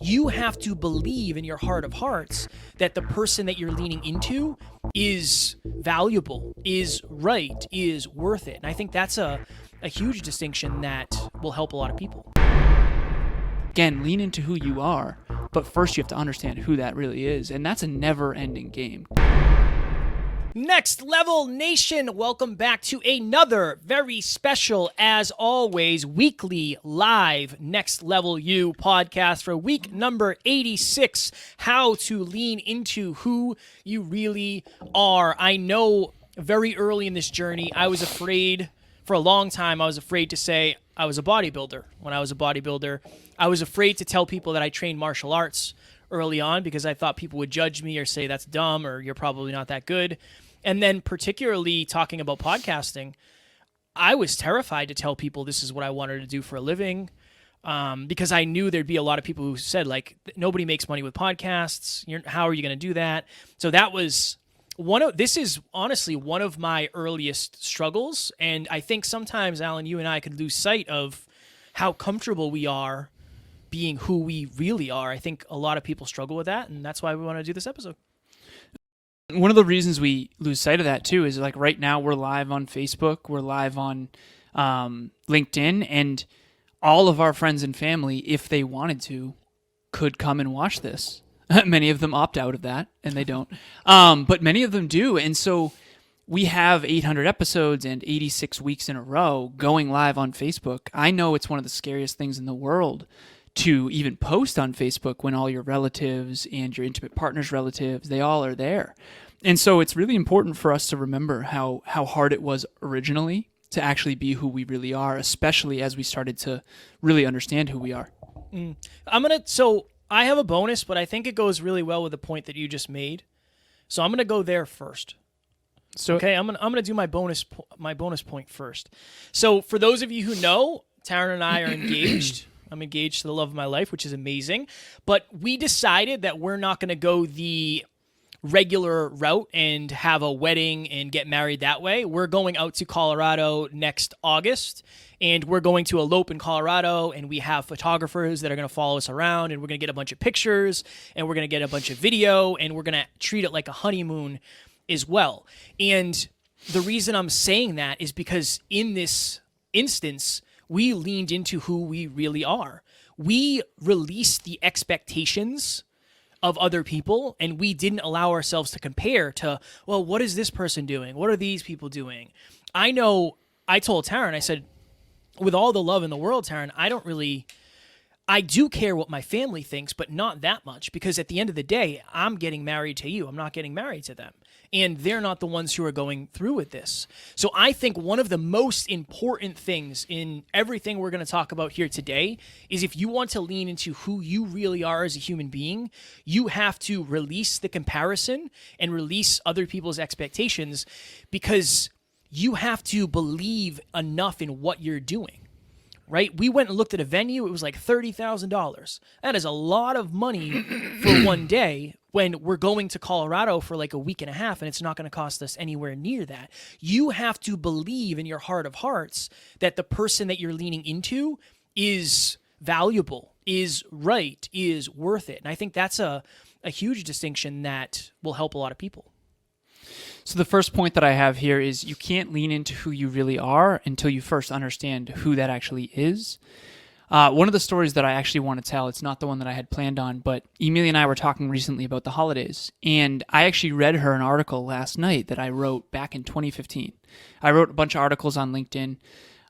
You have to believe in your heart of hearts that the person that you're leaning into is valuable, is right, is worth it. And I think that's a huge distinction that will help a lot of people. Again, lean into who you are, but first you have to understand who that really is, and that's a never-ending game. Next Level Nation, welcome back to another very special, as always, weekly live Next Level You podcast for week number 86, how to lean into who you really are. I know very early in this journey, I was afraid, for a long time, I was afraid to say I was a bodybuilder. When I was a bodybuilder, I was afraid to tell people that I trained martial arts early on because I thought people would judge me or say that's dumb or you're probably not that good. And then particularly talking about podcasting, I was terrified to tell people this is what I wanted to do for a living because I knew there'd be a lot of people who said, like, nobody makes money with podcasts. How are you going to do that? So that was this is honestly one of my earliest struggles. And I think sometimes, Alan, you and I could lose sight of how comfortable we are being who we really are. I think a lot of people struggle with that, and that's why we want to do this episode. One of the reasons we lose sight of that, too, is like right now we're live on Facebook, we're live on LinkedIn, and all of our friends and family, if they wanted to, could come and watch this. Many of them opt out of that, and they don't. But many of them do, and so we have 800 episodes and 86 weeks in a row going live on Facebook. I know it's one of the scariest things in the world to even post on Facebook when all your relatives and your intimate partner's relatives, they all are there. And so it's really important for us to remember how hard it was originally to actually be who we really are, especially as we started to really understand who we are. So I have a bonus, but I think it goes really well with the point that you just made. So I'm going to go there first. So okay, I'm gonna do my bonus point first. So for those of you who know, Taryn and I are engaged. I'm engaged to the love of my life, which is amazing. But we decided that we're not going to go the regular route and have a wedding and get married that way. We're going out to Colorado next August, and we're going to elope in Colorado, and we have photographers that are going to follow us around, and we're going to get a bunch of pictures, and we're going to get a bunch of video, and we're going to treat it like a honeymoon as well. And the reason I'm saying that is because in this instance, we leaned into who we really are. We released the expectations of other people, and we didn't allow ourselves to compare to, well, what is this person doing? What are these people doing? I know I told Taryn, I said, with all the love in the world, Taryn, I do care what my family thinks, but not that much, because at the end of the day, I'm getting married to you. I'm not getting married to them. And they're not the ones who are going through with this. So I think one of the most important things in everything we're going to talk about here today is if you want to lean into who you really are as a human being, you have to release the comparison and release other people's expectations, because you have to believe enough in what you're doing. Right? We went and looked at a venue. It was like $30,000. That is a lot of money for one day when we're going to Colorado for like a week and a half, and it's not going to cost us anywhere near that. You have to believe in your heart of hearts that the person that you're leaning into is valuable, is right, is worth it. And I think that's a huge distinction that will help a lot of people. So the first point that I have here is you can't lean into who you really are until you first understand who that actually is. One of the stories that I actually want to tell, it's not the one that I had planned on, but Emilia and I were talking recently about the holidays, and I actually read her an article last night that I wrote back in 2015. I wrote a bunch of articles on LinkedIn,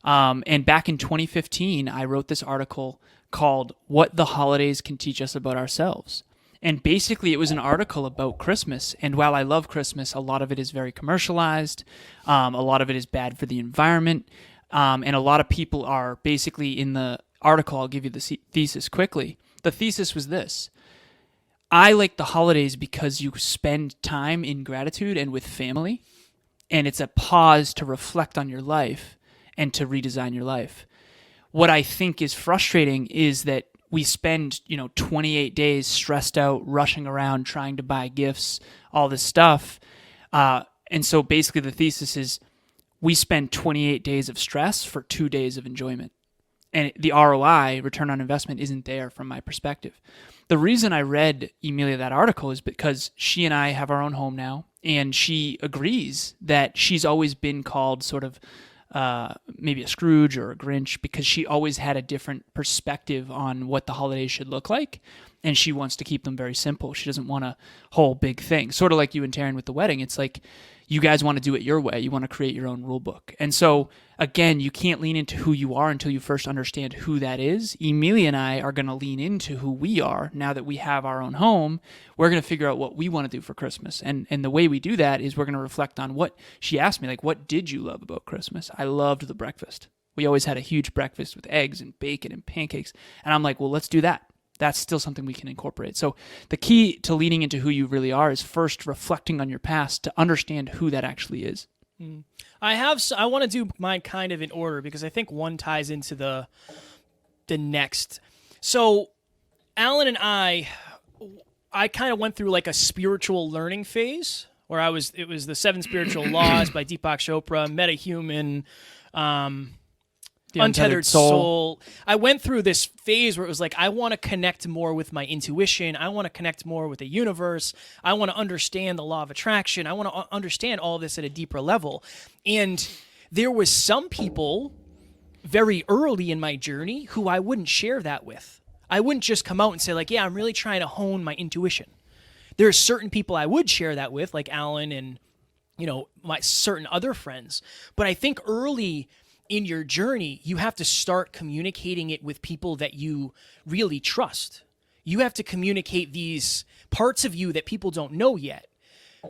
and back in 2015, I wrote this article called What the Holidays Can Teach Us About Ourselves. And basically, it was an article about Christmas. And while I love Christmas, a lot of it is very commercialized. A lot of it is bad for the environment. And a lot of people are basically in the article. I'll give you the thesis quickly. The thesis was this. I like the holidays because you spend time in gratitude and with family. And it's a pause to reflect on your life and to redesign your life. What I think is frustrating is that we spend, 28 days stressed out, rushing around, trying to buy gifts, all this stuff. And so basically the thesis is we spend 28 days of stress for 2 days of enjoyment. and the ROI, return on investment, isn't there from my perspective. The reason I read Emilia that article is because she and I have our own home now, and she agrees that she's always been called sort of maybe a Scrooge or a Grinch because she always had a different perspective on what the holidays should look like, and she wants to keep them very simple. She doesn't want a whole big thing. Sort of like you and Taryn with the wedding. It's like you guys want to do it your way. You want to create your own rule book. And so, again, you can't lean into who you are until you first understand who that is. Emilia and I are going to lean into who we are now that we have our own home. We're going to figure out what we want to do for Christmas. And the way we do that is we're going to reflect on what she asked me, like, what did you love about Christmas? I loved the breakfast. We always had a huge breakfast with eggs and bacon and pancakes. And I'm like, well, let's do that. That's still something we can incorporate. So the key to leaning into who you really are is first reflecting on your past to understand who that actually is. I want to do mine kind of in order because I think one ties into the next. So Alan and I kind of went through like a spiritual learning phase where it was the 7 Spiritual Laws by Deepak Chopra, Metahuman, Untethered Soul. I went through this phase where it was like, I want to connect more with my intuition. I want to connect more with the universe. I want to understand the law of attraction. I want to understand all of this at a deeper level. And there was some people very early in my journey who I wouldn't share that with. I wouldn't just come out and say like, yeah, I'm really trying to hone my intuition. There's certain people I would share that with, like Alan and, my certain other friends. But I think early in your journey, you have to start communicating it with people that you really trust. You have to communicate these parts of you that people don't know yet,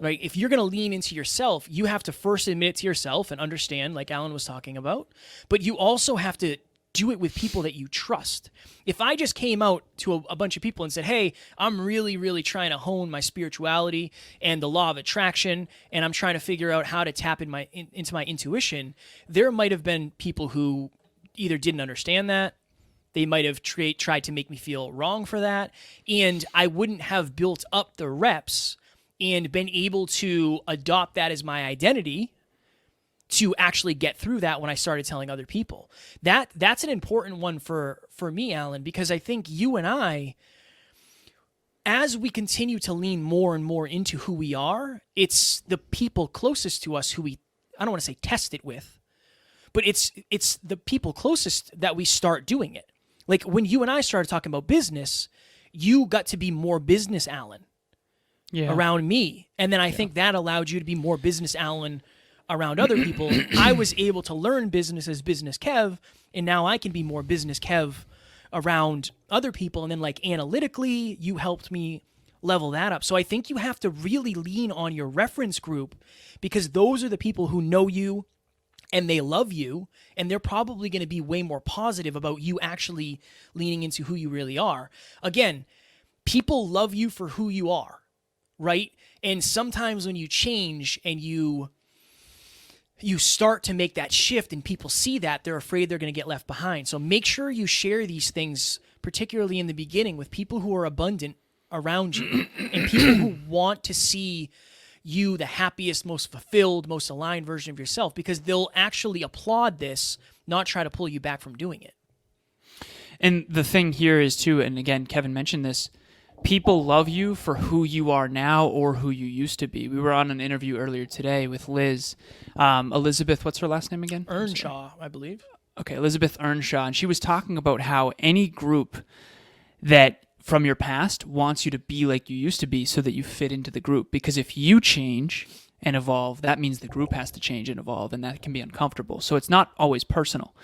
right? If you're going to lean into yourself, you have to first admit it to yourself and understand, like Alan was talking about, but you also have to do it with people that you trust. If I just came out to a bunch of people and said, hey, I'm really, really trying to hone my spirituality and the law of attraction, and I'm trying to figure out how to tap into my intuition, there might have been people who either didn't understand that, they might have tried to make me feel wrong for that, and I wouldn't have built up the reps and been able to adopt that as my identity to actually get through that when I started telling other people. That's an important one for me, Alan, because I think you and I, as we continue to lean more and more into who we are, it's the people closest to us who I don't want to say test it with, but it's the people closest that we start doing it. Like when you and I started talking about business, you got to be more business Alan around me. And then I think that allowed you to be more business Alan around other people. I was able to learn business as business Kev, and now I can be more business Kev around other people. And then like analytically, you helped me level that up. So I think you have to really lean on your reference group because those are the people who know you and they love you, and they're probably going to be way more positive about you actually leaning into who you really are. Again, people love you for who you are, right? And sometimes when you change and you start to make that shift and people see that, they're afraid they're going to get left behind. So make sure you share these things, particularly in the beginning, with people who are abundant around you and people who want to see you the happiest, most fulfilled, most aligned version of yourself, because they'll actually applaud this, not try to pull you back from doing it. And the thing here is too, and again, Kevin mentioned this, people love you for who you are now or who you used to be. We were on an interview earlier today with Liz. Elizabeth, what's her last name again? Earnshaw, I believe. Okay, Elizabeth Earnshaw. And she was talking about how any group that from your past wants you to be like you used to be so that you fit into the group. Because if you change and evolve, that means the group has to change and evolve, and that can be uncomfortable. So it's not always personal.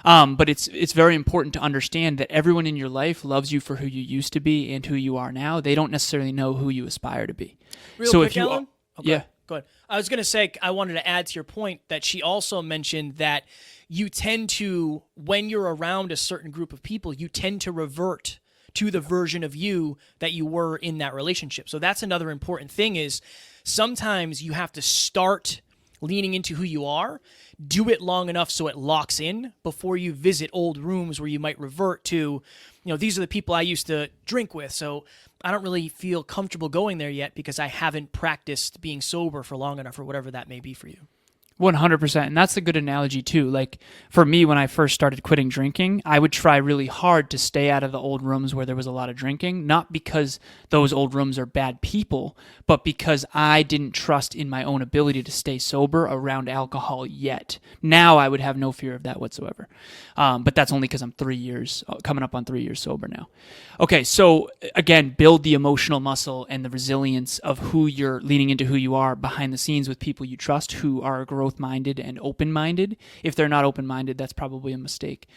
But it's very important to understand that everyone in your life loves you for who you used to be and who you are now. They don't necessarily know who you aspire to be. Real so quick, if you Alan? Okay, yeah, go ahead. I was going to say, I wanted to add to your point that she also mentioned that you tend to, when you're around a certain group of people, you tend to revert to the version of you that you were in that relationship. So that's another important thing is sometimes you have to start leaning into who you are, do it long enough so it locks in before you visit old rooms where you might revert to, these are the people I used to drink with, so I don't really feel comfortable going there yet because I haven't practiced being sober for long enough or whatever that may be for you. 100%. And that's a good analogy too. Like for me, when I first started quitting drinking, I would try really hard to stay out of the old rooms where there was a lot of drinking, not because those old rooms are bad people, but because I didn't trust in my own ability to stay sober around alcohol yet. Now I would have no fear of that whatsoever. But that's only because I'm coming up on 3 years sober now. Okay, so again, build the emotional muscle and the resilience of who you're leaning into, who you are behind the scenes with people you trust who are growth-minded and open-minded. If they're not open-minded, that's probably a mistake.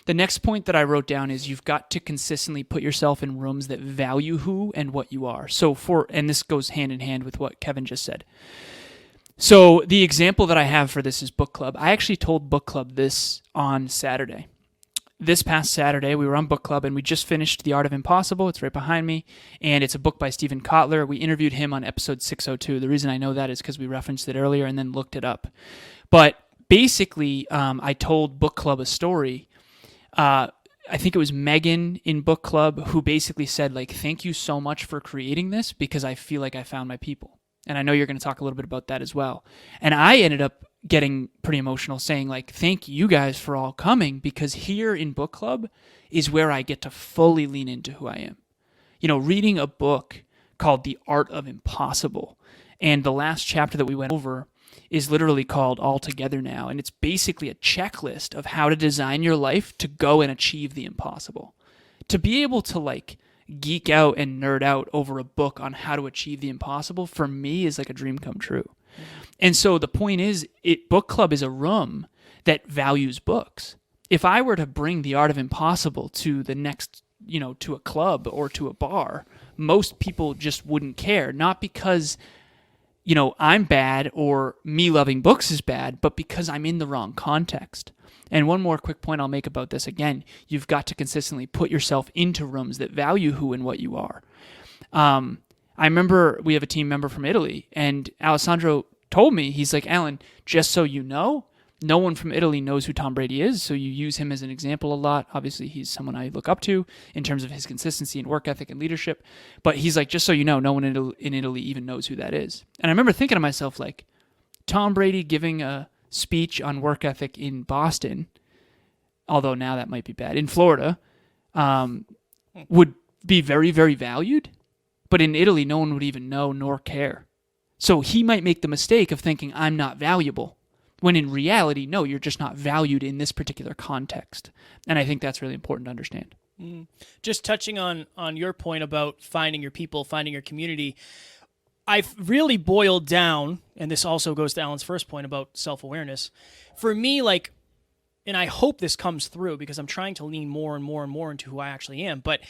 The next point that I wrote down is you've got to consistently put yourself in rooms that value who and what you are. And this goes hand in hand with what Kevin just said. So the example that I have for this is book club. I actually told book club this on Saturday. This past Saturday, we were on book club, and we just finished The Art of Impossible. It's right behind me, and it's a book by Stephen Kotler. We interviewed him on episode 602. The reason I know that is because we referenced it earlier and then looked it up. But basically, I told book club a story. I think it was Megan in book club who basically said, like, thank you so much for creating this because I feel like I found my people. And I know you're going to talk a little bit about that as well. And I ended up getting pretty emotional saying, like, thank you guys for all coming because here in book club is where I get to fully lean into who I am. You know, reading a book called The Art of Impossible, and the last chapter that we went over is literally called All Together Now, and it's basically a checklist of how to design your life to go and achieve the impossible. To be able to, like, geek out and nerd out over a book on how to achieve the impossible, for me, is like a dream come true. And so the point is, book club is a room that values books. If I were to bring The Art of Impossible to the next, to a club or to a bar, most people just wouldn't care. Not because, I'm bad or me loving books is bad, but because I'm in the wrong context. And one more quick point I'll make about this. Again, you've got to consistently put yourself into rooms that value who and what you are. I remember we have a team member from Italy, and Alessandro told me, he's like, Alan, just so you know, no one from Italy knows who Tom Brady is, so you use him as an example a lot. Obviously, he's someone I look up to in terms of his consistency and work ethic and leadership. But he's like, just so you know, no one in Italy even knows who that is. And I remember thinking to myself, like, Tom Brady giving a speech on work ethic in Boston, although now that might be bad, in Florida, would be very, very valued. But in Italy, no one would even know nor care. So he might make the mistake of thinking I'm not valuable, when in reality, no, you're just not valued in this particular context. And I think that's really important to understand. Just touching on your point about finding your people, finding your community, I've really boiled down, and this also goes to Alan's first point about self-awareness. For me, like, and I hope this comes through because I'm trying to lean more and more and more into who I actually am, but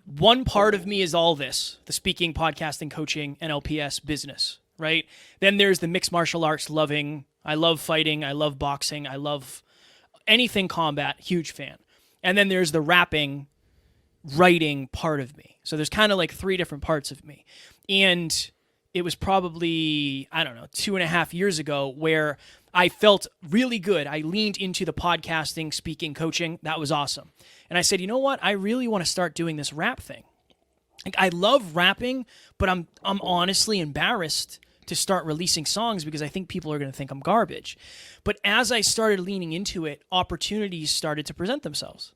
one part of me is all this, the speaking, podcasting, coaching, NLPS business, right? Then there's the mixed martial arts loving. I love fighting. I love boxing. I love anything combat. Huge fan. And then there's the rapping, writing part of me. So there's kind of like three different parts of me. And it was probably, 2.5 years ago where I felt really good. I leaned into the podcasting, speaking, coaching. That was awesome. And I said, you know what? I really want to start doing this rap thing. Like, I love rapping, but I'm honestly embarrassed to start releasing songs because I think people are going to think I'm garbage. But as I started leaning into it, opportunities started to present themselves.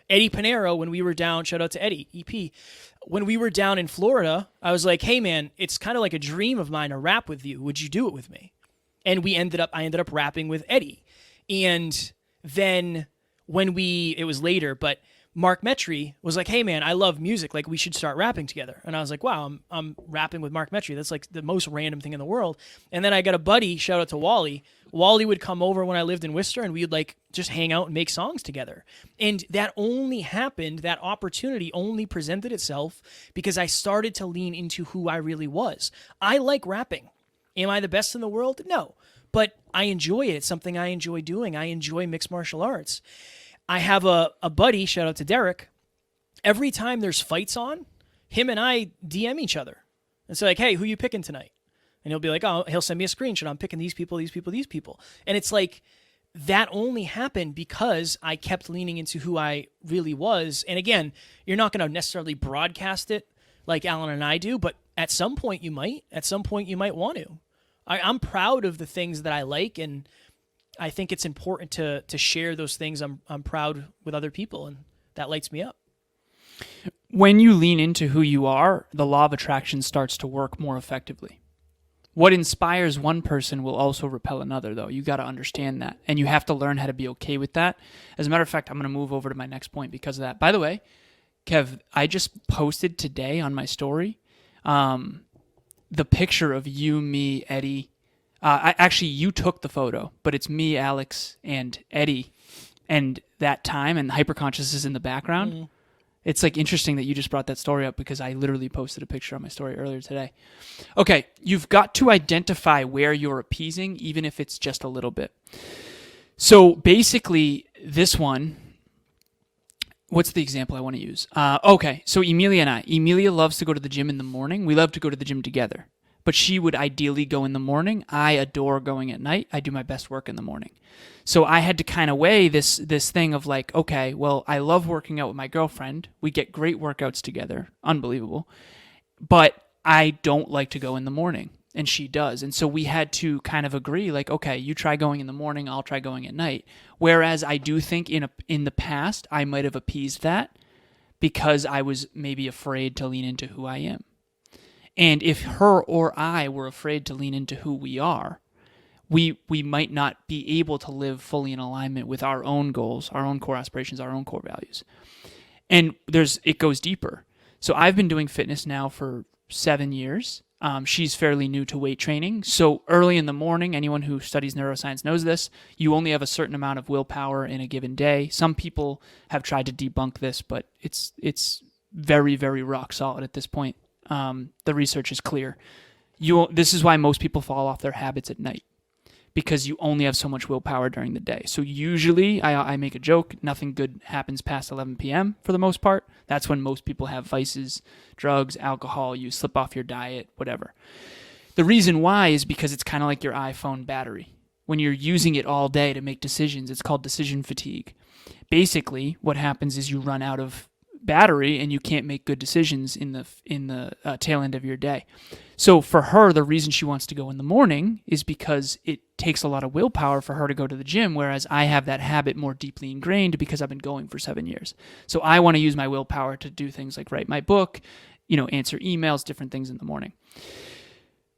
Eddie Pinero, when we were down, shout out to Eddie, EP, when we were down in Florida, I was like, hey man, it's kind of like a dream of mine to rap with you. Would you do it with me? And I ended up rapping with Eddie. And then it was later, but Mark Metry was like, hey man, I love music. Like, we should start rapping together. And I was like, wow, I'm rapping with Mark Metry. That's like the most random thing in the world. And then I got a buddy, shout out to Wally. Wally would come over when I lived in Worcester and we'd like just hang out and make songs together. And that only happened, that opportunity only presented itself because I started to lean into who I really was. I like rapping. Am I the best in the world? No, but I enjoy it. It's something I enjoy doing. I enjoy mixed martial arts. I have a buddy, shout out to Derek. Every time there's fights on, him and I DM each other. And say like, hey, who you picking tonight? And he'll be like, oh, he'll send me a screenshot. I'm picking these people, these people, these people. And it's like, that only happened because I kept leaning into who I really was. And again, you're not going to necessarily broadcast it like Alan and I do, but at some point you might. At some point you might want to. I'm proud of the things that I like, and I think it's important to share those things I'm proud with other people, and that lights me up. When you lean into who you are, the law of attraction starts to work more effectively. What inspires one person will also repel another, though. You got to understand that, and you have to learn how to be okay with that. As a matter of fact, I'm going to move over to my next point because of that. By the way, Kev, I just posted today on my story the picture of you, me, Eddie. Actually, you took the photo, but it's me, Alex, and Eddie, and that time, and hyperconscious is in the background. Mm. It's like interesting that you just brought that story up because I literally posted a picture on my story earlier today. Okay, you've got to identify where you're appeasing, even if it's just a little bit. So basically, this one, what's the example I want to use? Okay, so Emilia and I. Emilia loves to go to the gym in the morning. We love to go to the gym together. But she would ideally go in the morning. I adore going at night. I do my best work in the morning. So I had to kind of weigh this thing of like, okay, well, I love working out with my girlfriend. We get great workouts together. Unbelievable. But I don't like to go in the morning, and she does. And so we had to kind of agree, like, okay, you try going in the morning, I'll try going at night. Whereas I do think in the past, I might have appeased that because I was maybe afraid to lean into who I am. And if her or I were afraid to lean into who we are, we might not be able to live fully in alignment with our own goals, our own core aspirations, our own core values. And it goes deeper. So I've been doing fitness now for 7 years. She's fairly new to weight training. So early in the morning, anyone who studies neuroscience knows this, you only have a certain amount of willpower in a given day. Some people have tried to debunk this, but it's very, very rock solid at this point. The research is clear. This is why most people fall off their habits at night, because you only have so much willpower during the day. So usually, I make a joke, nothing good happens past 11 p.m. for the most part. That's when most people have vices, drugs, alcohol, you slip off your diet, whatever. The reason why is because it's kind of like your iPhone battery. When you're using it all day to make decisions, it's called decision fatigue. Basically, what happens is you run out of battery and you can't make good decisions in the tail end of your day. So for her, the reason she wants to go in the morning is because it takes a lot of willpower for her to go to the gym, whereas I have that habit more deeply ingrained because I've been going for 7 years. So I want to use my willpower to do things like write my book, answer emails, different things in the morning.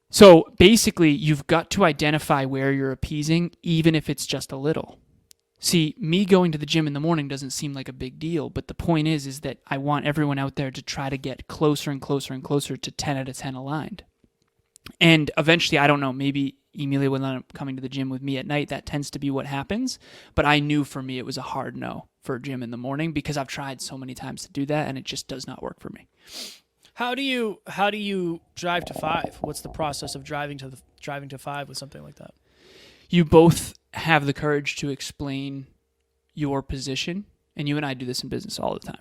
So basically, you've got to identify where you're appeasing, even if it's just a little. See, me going to the gym in the morning doesn't seem like a big deal, but the point is that I want everyone out there to try to get closer and closer and closer to 10 out of 10 aligned. And eventually, I don't know, maybe Emilia will end up coming to the gym with me at night. That tends to be what happens. But I knew for me it was a hard no for a gym in the morning because I've tried so many times to do that, and it just does not work for me. How do you drive to 5? What's the process of driving to 5 with something like that? You both have the courage to explain your position, and you and I do this in business all the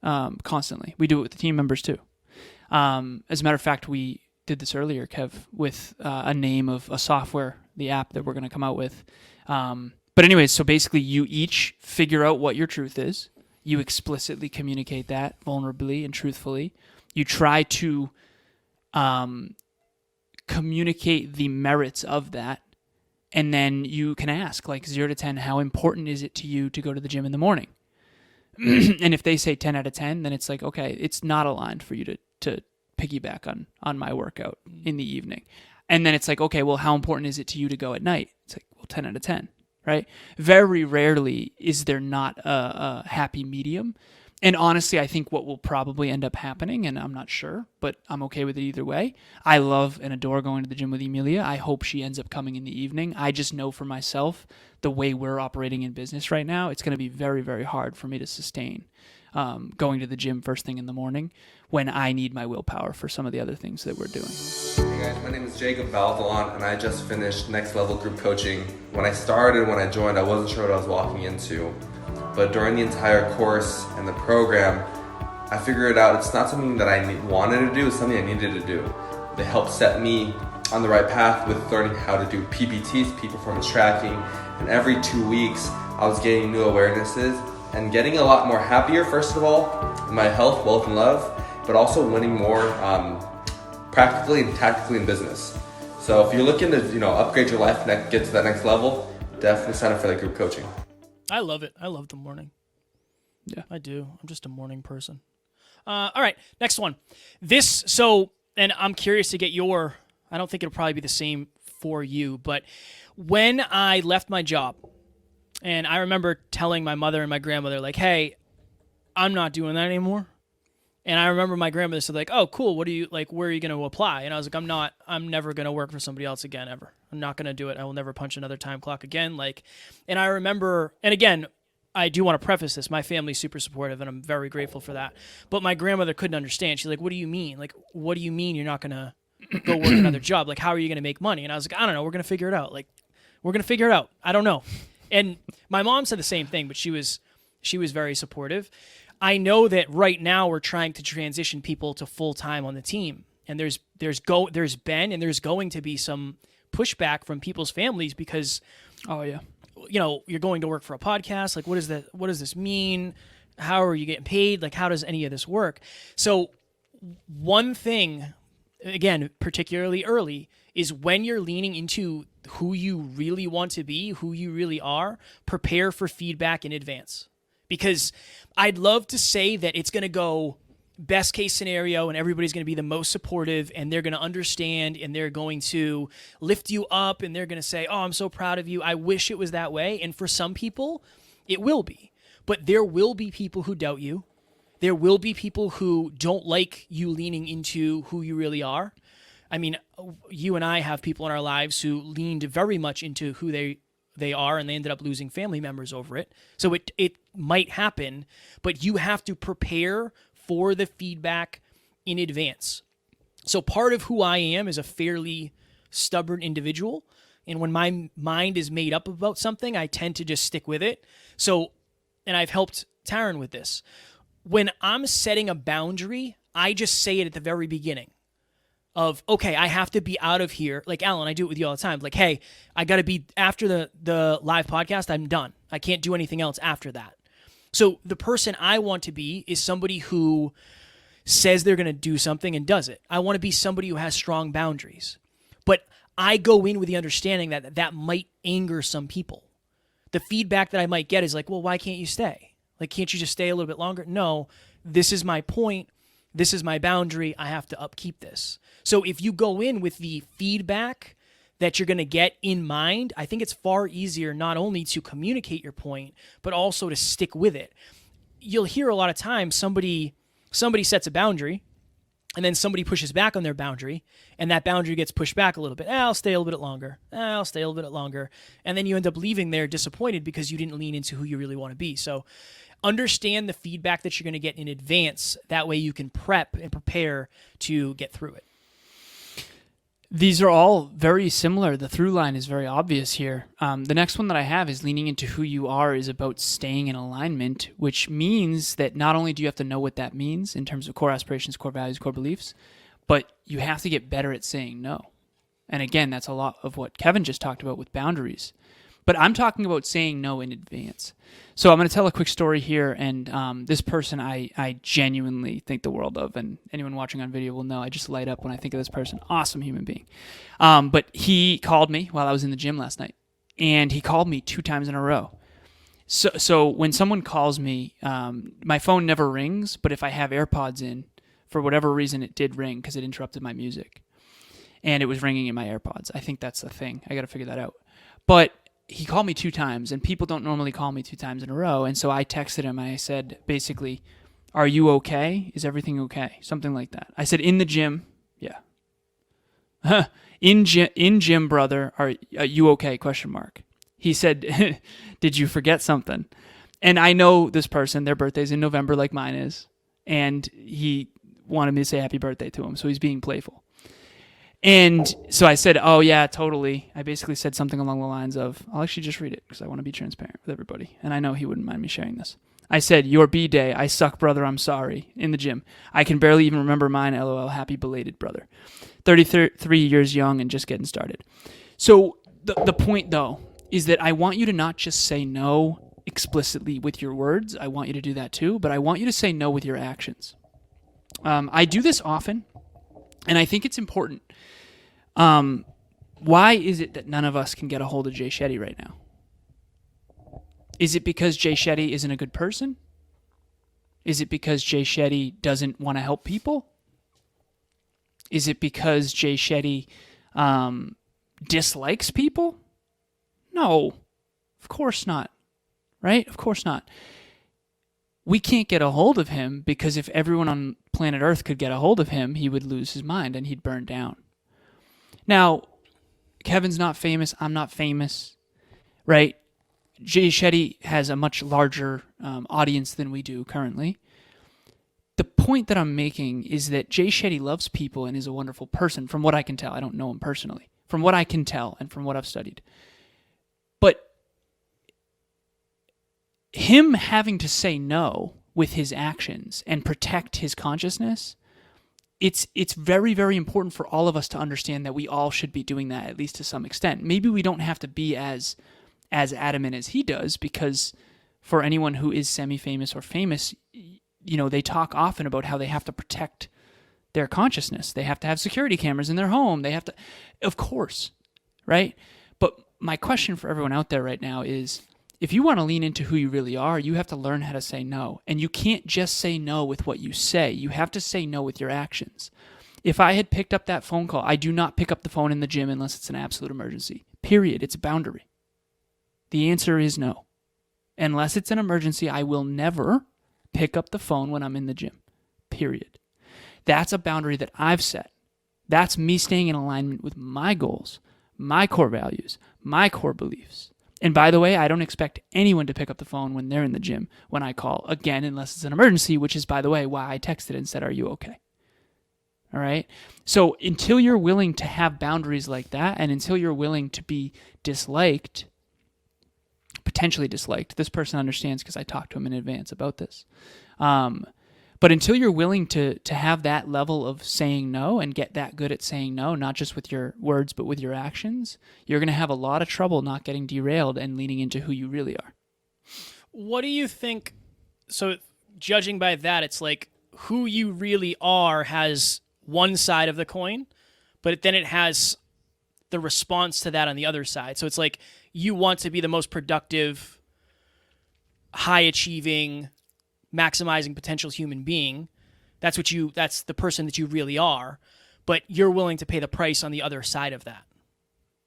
time, constantly. We do it with the team members too. As a matter of fact, we did this earlier, Kev, with a name of a software, the app that we're going to come out with. But anyways, so basically you each figure out what your truth is. You explicitly communicate that vulnerably and truthfully. You try to communicate the merits of that. And then you can ask, like 0 to 10, how important is it to you to go to the gym in the morning? And if they say 10 out of 10, then it's like, okay, it's not aligned for you to piggyback on my workout in the evening. And then it's like, okay, well, how important is it to you to go at night? It's like, well, 10 out of 10, right? Very rarely is there not a happy medium. And honestly, I think what will probably end up happening, and I'm not sure, but I'm okay with it either way. I love and adore going to the gym with Emilia. I hope she ends up coming in the evening. I just know for myself, the way we're operating in business right now, it's going to be very, very hard for me to sustain going to the gym first thing in the morning when I need my willpower for some of the other things that we're doing. Hey guys, my name is Jacob Valdellon, and I just finished Next Level Group Coaching. When I joined, I wasn't sure what I was walking into. But during the entire course and the program, I figured out it's not something that I wanted to do, it's something I needed to do. They helped set me on the right path with learning how to do PPTs, peak performance tracking, and every 2 weeks I was gaining new awarenesses and getting a lot more happier, first of all, in my health, wealth, and love, but also winning more practically and tactically in business. So if you're looking to, upgrade your life and get to that next level, definitely sign up for that group coaching. I love it. I love the morning. Yeah. I do. I'm just a morning person. All right, next one. And I'm curious to get I don't think it'll probably be the same for you, but when I left my job, and I remember telling my mother and my grandmother, like, hey, I'm not doing that anymore. And I remember my grandmother said, like, oh, cool, where are you going to apply? And I was like, I'm never going to work for somebody else again, ever. I'm not going to do it. I will never punch another time clock again. And I remember, and again, I do want to preface this. My family's super supportive, and I'm very grateful for that. But my grandmother couldn't understand. She's like, what do you mean? Like, what do you mean you're not going to go work another job? Like, how are you going to make money? And I was like, I don't know. We're going to figure it out. I don't know. And my mom said the same thing, but she was very supportive. I know that right now we're trying to transition people to full-time on the team. And there's been and there's going to be some pushback from people's families because, you're going to work for a podcast. Like, what does this mean? How are you getting paid? Like, how does any of this work? So one thing, again, particularly early, is when you're leaning into who you really want to be, who you really are, prepare for feedback in advance. Because I'd love to say that it's going to go best case scenario and everybody's going to be the most supportive and they're going to understand and they're going to lift you up and they're going to say, oh, I'm so proud of you. I wish it was that way. And for some people, it will be. But there will be people who doubt you. There will be people who don't like you leaning into who you really are. I mean, you and I have people in our lives who leaned very much into who they are, and they ended up losing family members over it. So it might happen, but you have to prepare for the feedback in advance. So part of who I am is a fairly stubborn individual, and when my mind is made up about something, I tend to just stick with it. So, and I've helped Taryn with this. When I'm setting a boundary, I just say it at the very beginning. Of, okay, I have to be out of here. Like, Alan, I do it with you all the time. Like, hey, I got to be, after the live podcast, I'm done. I can't do anything else after that. So the person I want to be is somebody who says they're going to do something and does it. I want to be somebody who has strong boundaries. But I go in with the understanding that might anger some people. The feedback that I might get is like, well, why can't you stay? Like, can't you just stay a little bit longer? No, this is my point. This is my boundary. I have to upkeep this. So if you go in with the feedback that you're going to get in mind, I think it's far easier not only to communicate your point, but also to stick with it. You'll hear a lot of times somebody sets a boundary, and then somebody pushes back on their boundary, and that boundary gets pushed back a little bit. I'll stay a little bit longer. I'll stay a little bit longer. And then you end up leaving there disappointed because you didn't lean into who you really want to be. So understand the feedback that you're going to get in advance. That way you can prep and prepare to get through it. These are all very similar. The through line is very obvious here. The next one that I have is leaning into who you are is about staying in alignment, which means that not only do you have to know what that means in terms of core aspirations, core values, core beliefs, but you have to get better at saying no. And again, that's a lot of what Kevin just talked about with boundaries. But I'm talking about saying no in advance. So I'm going to tell a quick story here, and this person I genuinely think the world of, and anyone watching on video will know I just light up when I think of this person. Awesome human being. But he called me while I was in the gym last night, and he called me 2 times in a row. So when someone calls me, my phone never rings, but if I have AirPods in, for whatever reason, it did ring because it interrupted my music. And it was ringing in my AirPods. I think that's the thing. I got to figure that out. But he called me 2 times, and people don't normally call me 2 times in a row. And so I texted him. I said, basically, are you okay? Is everything okay? Something like that. I said, in the gym. Yeah. in gym, brother. Are you okay? ? He said, did you forget something? And I know this person, their birthday's in November like mine is. And he wanted me to say happy birthday to him. So he's being playful. And so I said, oh, yeah, totally. I basically said something along the lines of, I'll actually just read it because I want to be transparent with everybody. And I know he wouldn't mind me sharing this. I said, your B-day. I suck, brother. I'm sorry. In the gym. I can barely even remember mine. LOL. Happy belated, brother. 33 years young and just getting started. So the point, though, is that I want you to not just say no explicitly with your words. I want you to do that too. But I want you to say no with your actions. I do this often, and I think it's important. Why is it that none of us can get a hold of Jay Shetty right now? Is it because Jay Shetty isn't a good person? Is it because Jay Shetty doesn't want to help people? Is it because Jay Shetty dislikes people? No, of course not. Right? Of course not. We can't get a hold of him because if everyone on planet Earth could get a hold of him, he would lose his mind and he'd burn down. Now, Kevin's not famous. I'm not famous. Right? Jay Shetty has a much larger audience than we do currently. The point that I'm making is that Jay Shetty loves people and is a wonderful person, from what I can tell. I don't know him personally. From what I can tell and from what I've studied. But him having to say no with his actions and protect his consciousness, it's very, very important for all of us to understand that we all should be doing that, at least to some extent. Maybe we don't have to be as adamant as he does, because for anyone who is semi-famous or famous, they talk often about how they have to protect their consciousness. They have to have security cameras in their home. They have to, of course, right? But my question for everyone out there right now is, if you want to lean into who you really are, you have to learn how to say no. And you can't just say no with what you say. You have to say no with your actions. If I had picked up that phone call, I do not pick up the phone in the gym unless it's an absolute emergency. Period. It's a boundary. The answer is no. Unless it's an emergency, I will never pick up the phone when I'm in the gym. Period. That's a boundary that I've set. That's me staying in alignment with my goals, my core values, my core beliefs. And by the way, I don't expect anyone to pick up the phone when they're in the gym when I call, again, unless it's an emergency, which is, by the way, why I texted and said, "Are you okay?" All right? So until you're willing to have boundaries like that, and until you're willing to be disliked, potentially disliked. This person understands because I talked to him in advance about this. But until you're willing to have that level of saying no and get that good at saying no, not just with your words, but with your actions, you're going to have a lot of trouble not getting derailed and leaning into who you really are. What do you think? So judging by that, it's like who you really are has one side of the coin, but then it has the response to that on the other side. So it's like you want to be the most productive, high-achieving, maximizing potential human being. That's the person that you really are, but you're willing to pay the price on the other side of that.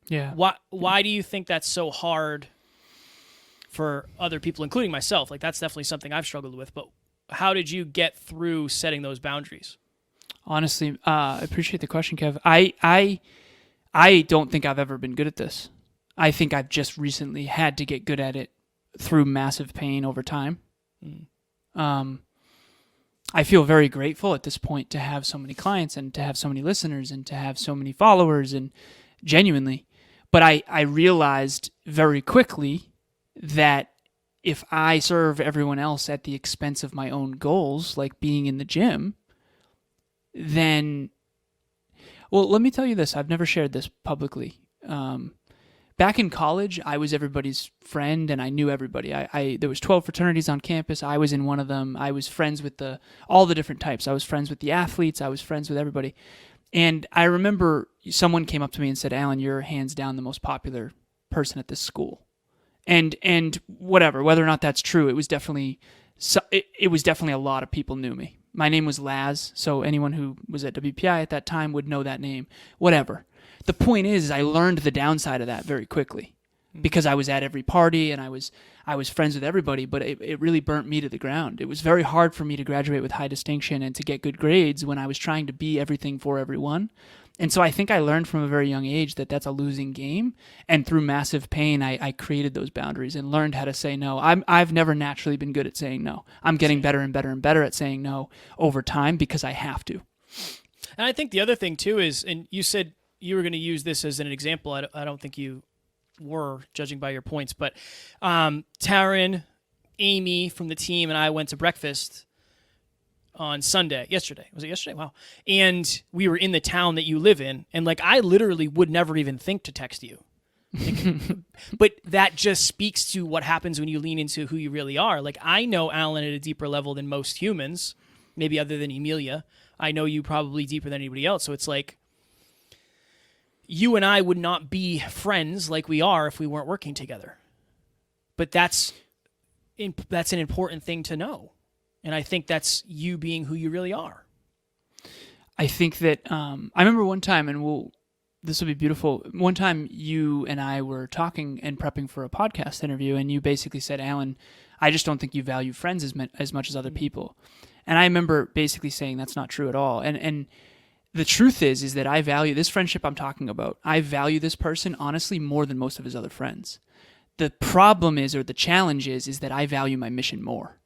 Yeah. Why do you think that's so hard for other people, including myself? Like, that's definitely something I've struggled with, but how did you get through setting those boundaries? Honestly, I appreciate the question, Kev. I don't think I've ever been good at this. I think I've just recently had to get good at it through massive pain over time. I feel very grateful at this point to have so many clients and to have so many listeners and to have so many followers, and genuinely. But I realized very quickly that if I serve everyone else at the expense of my own goals, like being in the gym, then, well, let me tell you this. I've never shared this publicly. Back in college, I was everybody's friend, and I knew everybody. There was 12 fraternities on campus. I was in one of them. I was friends with all the different types. I was friends with the athletes. I was friends with everybody. And I remember someone came up to me and said, "Alan, you're hands down the most popular person at this school." And whatever, whether or not that's true, it was definitely a lot of people knew me. My name was Laz, so anyone who was at WPI at that time would know that name. Whatever. The point is I learned the downside of that very quickly because I was at every party and I was friends with everybody, but it really burnt me to the ground. It was very hard for me to graduate with high distinction and to get good grades when I was trying to be everything for everyone. And so I think I learned from a very young age that that's a losing game. And through massive pain, I created those boundaries and learned how to say no. I've never naturally been good at saying no. I'm getting better and better and better at saying no over time because I have to. And I think the other thing too is, and you said you were going to use this as an example. I don't think you were, judging by your points, but Taryn, Amy from the team, and I went to breakfast on yesterday. Was it yesterday? Wow. And we were in the town that you live in, and like I literally would never even think to text you. But that just speaks to what happens when you lean into who you really are. Like I know Alan at a deeper level than most humans, maybe other than Emilia. I know you probably deeper than anybody else. So it's like, you and I would not be friends like we are if we weren't working together. But that's an important thing to know. And I think that's you being who you really are. I think that I remember one time, and this will be beautiful. One time you and I were talking and prepping for a podcast interview, and you basically said, Alan, I just don't think you value friends as much as other people. And I remember basically saying that's not true at all. And the truth is that I value this friendship I'm talking about. I value this person honestly more than most of his other friends. The problem is, or the challenge is that I value my mission more.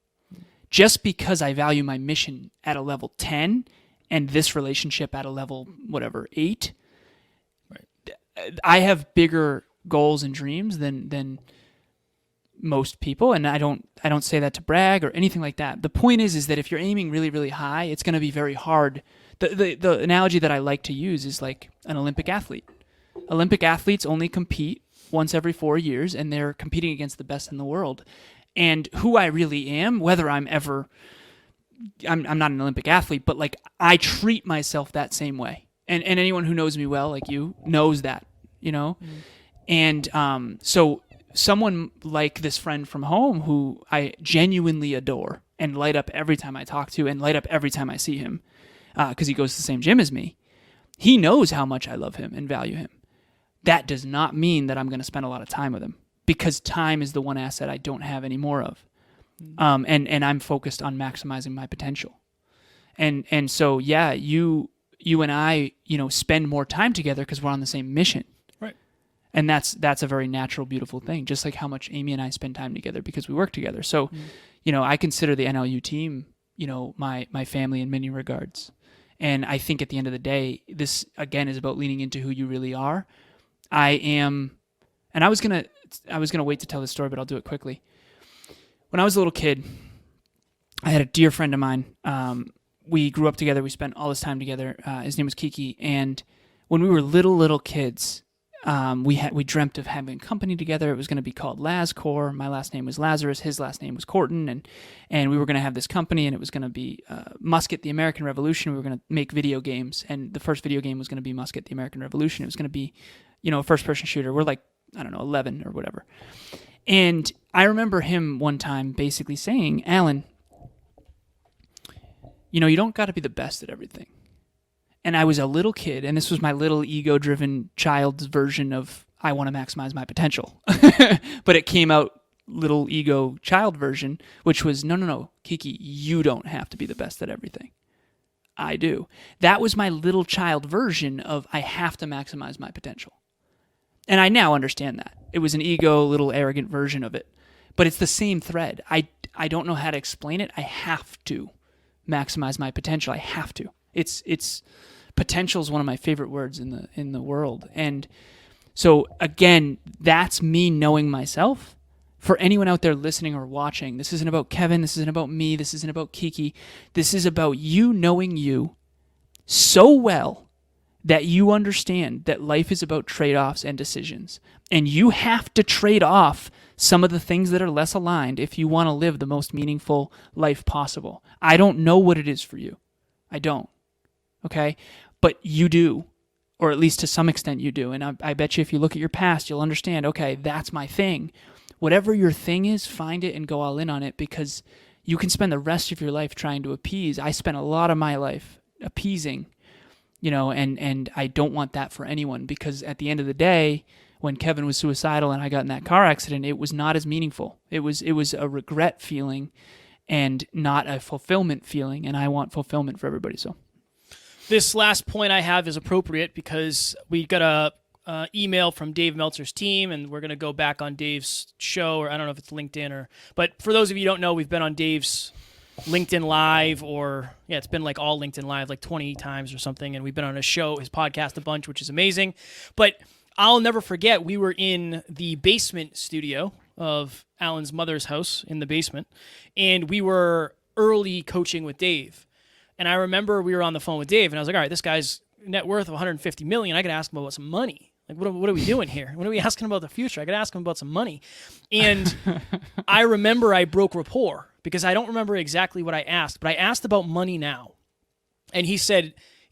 Just because I value my mission at a level 10 and this relationship at a level, 8, right. I have bigger goals and dreams than most people, and I don't say that to brag or anything like that. The point is that if you're aiming really, really high, it's going to be very hard. The analogy that I like to use is like an Olympic athlete. Olympic athletes only compete once every 4 years, and they're competing against the best in the world. And who I really am, whether I'm not an Olympic athlete, but like I treat myself that same way. And anyone who knows me well, like you, knows that, you know? And so someone like this friend from home who I genuinely adore and light up every time I talk to and light up every time I see him, because he goes to the same gym as me, he knows how much I love him and value him. That does not mean that I'm going to spend a lot of time with him, because time is the one asset I don't have any more of. And I'm focused on maximizing my potential. And so, yeah, you and I, spend more time together because we're on the same mission. Right. And that's a very natural, beautiful thing, just like how much Amy and I spend time together because we work together. So, I consider the NLU team, my family in many regards. And I think at the end of the day, this, again, is about leaning into who you really are. I am, and I was gonna wait to tell this story, but I'll do it quickly. When I was a little kid, I had a dear friend of mine. We grew up together. We spent all this time together. His name was Kiki. And when we were little kids, we dreamt of having a company together. It was going to be called LazCorp. My last name was Lazaros. His last name was Corton. And we were going to have this company, and it was going to be Musket, the American Revolution. We were going to make video games. And the first video game was going to be Musket, the American Revolution. It was going to be, a first-person shooter. We're like, 11 or whatever. And I remember him one time basically saying, Alan, you don't got to be the best at everything. And I was a little kid, and this was my little ego-driven child's version of I want to maximize my potential. But it came out little ego child version, which was, no, Kiki, you don't have to be the best at everything. I do. That was my little child version of I have to maximize my potential. And I now understand that. It was an ego, little arrogant version of it. But it's the same thread. I don't know how to explain it. I have to maximize my potential. I have to. It's potential is one of my favorite words in the world. And so again, that's me knowing myself. For anyone out there listening or watching, this isn't about Kevin, this isn't about me, this isn't about Kiki. This is about you knowing you so well that you understand that life is about trade-offs and decisions. And you have to trade off some of the things that are less aligned if you want to live the most meaningful life possible. I don't know what it is for you. I don't. Okay? But you do. Or at least to some extent you do. And I bet you if you look at your past, you'll understand, okay, that's my thing. Whatever your thing is, find it and go all in on it, because you can spend the rest of your life trying to appease. I spent a lot of my life appeasing, and I don't want that for anyone, because at the end of the day, when Kevin was suicidal and I got in that car accident, it was not as meaningful. It was a regret feeling and not a fulfillment feeling, and I want fulfillment for everybody. So this last point I have is appropriate because we got a email from Dave Meltzer's team, and we're going to go back on Dave's show, or I don't know if it's LinkedIn but for those of you who don't know, we've been on Dave's LinkedIn Live, it's been like all LinkedIn Live like 20 times or something, and we've been on his show, his podcast a bunch, which is amazing. But I'll never forget, we were in the basement studio of Alan's mother's house in the basement, and we were early coaching with Dave. And I remember we were on the phone with Dave, and I was like, all right, this guy's net worth of $150 million. I got to ask him about some money. Like, what are we doing here? What are we asking about the future? I got to ask him about some money. And I remember I broke rapport because I don't remember exactly what I asked, but I asked about money now. And he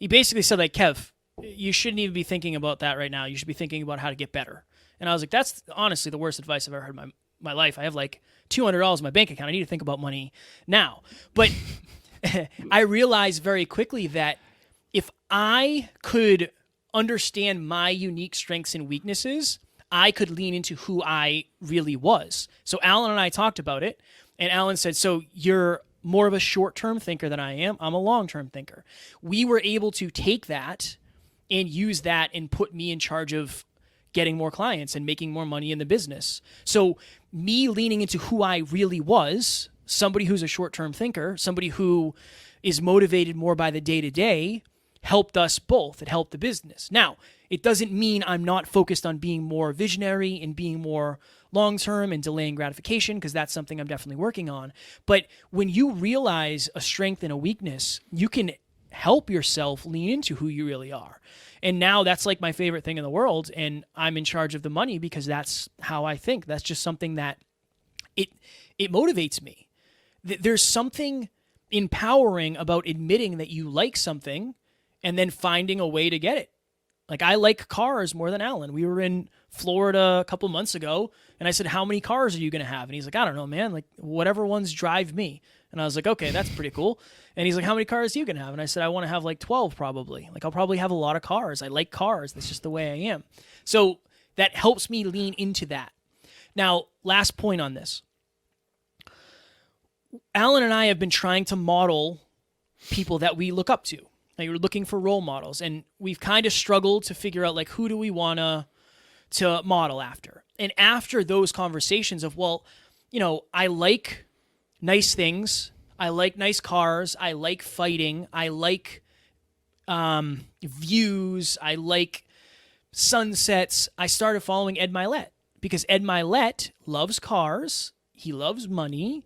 basically said, like, Kev, you shouldn't even be thinking about that right now. You should be thinking about how to get better. And I was like, that's honestly the worst advice I've ever heard in my life. I have like $200 in my bank account. I need to think about money now. But I realized very quickly that if I could understand my unique strengths and weaknesses, I could lean into who I really was. So Alan and I talked about it, and Alan said, so you're more of a short-term thinker than I am. I'm a long-term thinker. We were able to take that and use that and put me in charge of getting more clients and making more money in the business. So me leaning into who I really was, somebody who's a short-term thinker, somebody who is motivated more by the day-to-day, helped us both. It helped the business. Now, it doesn't mean I'm not focused on being more visionary and being more long-term and delaying gratification, because that's something I'm definitely working on. But when you realize a strength and a weakness, you can help yourself lean into who you really are. And now that's like my favorite thing in the world, and I'm in charge of the money because that's how I think. That's just something that it motivates me. There's something empowering about admitting that you like something and then finding a way to get it. Like, I like cars more than Alan. We were in Florida a couple months ago, and I said, how many cars are you going to have? And he's like, I don't know, man. Like, whatever ones drive me. And I was like, okay, that's pretty cool. And he's like, how many cars are you going to have? And I said, I want to have like 12 probably. Like, I'll probably have a lot of cars. I like cars. That's just the way I am. So that helps me lean into that. Now, last point on this. Alan and I have been trying to model people that we look up to. Like, we're looking for role models, and we've kind of struggled to figure out, like, who do we want to model after? And after those conversations of, well, you know, I like nice things, I like nice cars, I like fighting, I like views, I like sunsets, I started following Ed Milet, because Ed Milet loves cars, he loves money,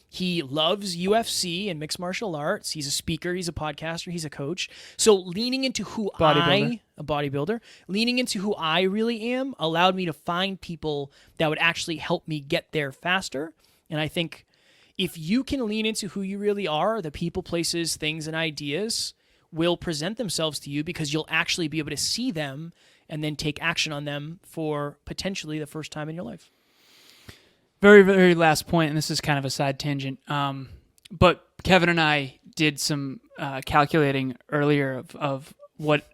he loves UFC and mixed martial arts. He's a speaker. He's a podcaster. He's a coach. So leaning into who a bodybuilder, leaning into who I really am allowed me to find people that would actually help me get there faster. And I think if you can lean into who you really are, the people, places, things, and ideas will present themselves to you, because you'll actually be able to see them and then take action on them for potentially the first time in your life. Very, very last point, and this is kind of a side tangent, but Kevin and I did some calculating earlier of what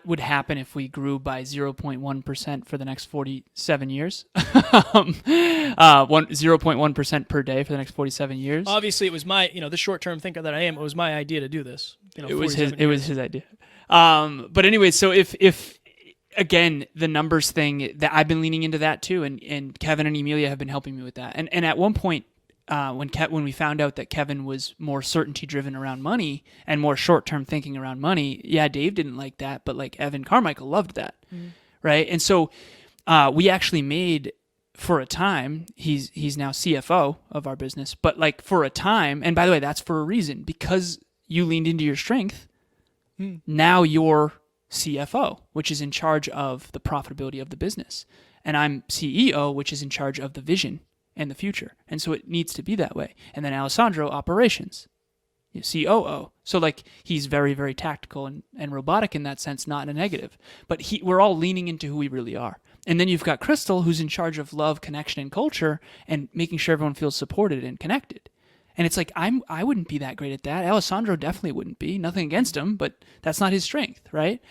would happen if we grew by 0.1% for the next 47 years. 0.1% per day for the next 47 years. Obviously, it was my, the short-term thinker that I am, it was my idea to do this. It was his idea. But anyway, so if again, the numbers thing, that I've been leaning into that too, and Kevin and Emilia have been helping me with that. And at one point, when we found out that Kevin was more certainty driven around money and more short term thinking around money, yeah, Dave didn't like that, but like Evan Carmichael loved that, right? And so we actually made, for a time, he's now CFO of our business, but like for a time, and by the way, that's for a reason, because you leaned into your strength. Now you're CFO, which is in charge of the profitability of the business. And I'm CEO, which is in charge of the vision and the future. And so it needs to be that way. And then Alessandro, operations, COO. So like he's very, very tactical and robotic in that sense, not in a negative. But we're all leaning into who we really are. And then you've got Crystal, who's in charge of love, connection, and culture, and making sure everyone feels supported and connected. And it's like, I wouldn't be that great at that. Alessandro definitely wouldn't be. Nothing against him, but that's not his strength, right?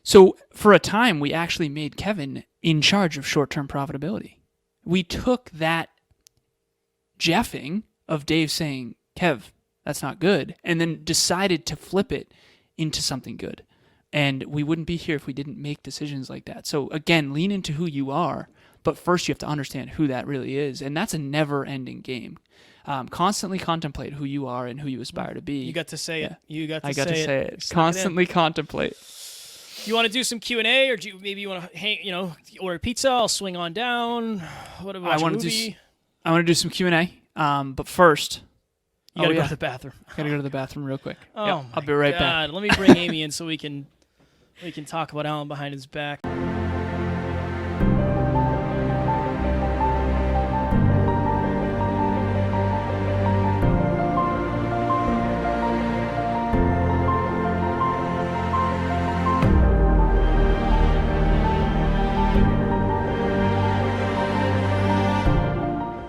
So for a time, we actually made Kevin in charge of short-term profitability. We took that jeffing of Dave saying, Kev, that's not good, and then decided to flip it into something good. And we wouldn't be here if we didn't make decisions like that. So again, lean into who you are, but first you have to understand who that really is. And that's a never-ending game. Constantly contemplate who you are and who you aspire to be. You got to say it. I got to say it. Constantly contemplate. You want to do some Q&A, or maybe you want to hang, order pizza? I'll swing on down. What about a movie? I want to do some Q&A. But first, you got to go to the bathroom. I got to go to the bathroom real quick. Oh, I'll be right back. Let me bring Amy in so we can talk about Alan behind his back.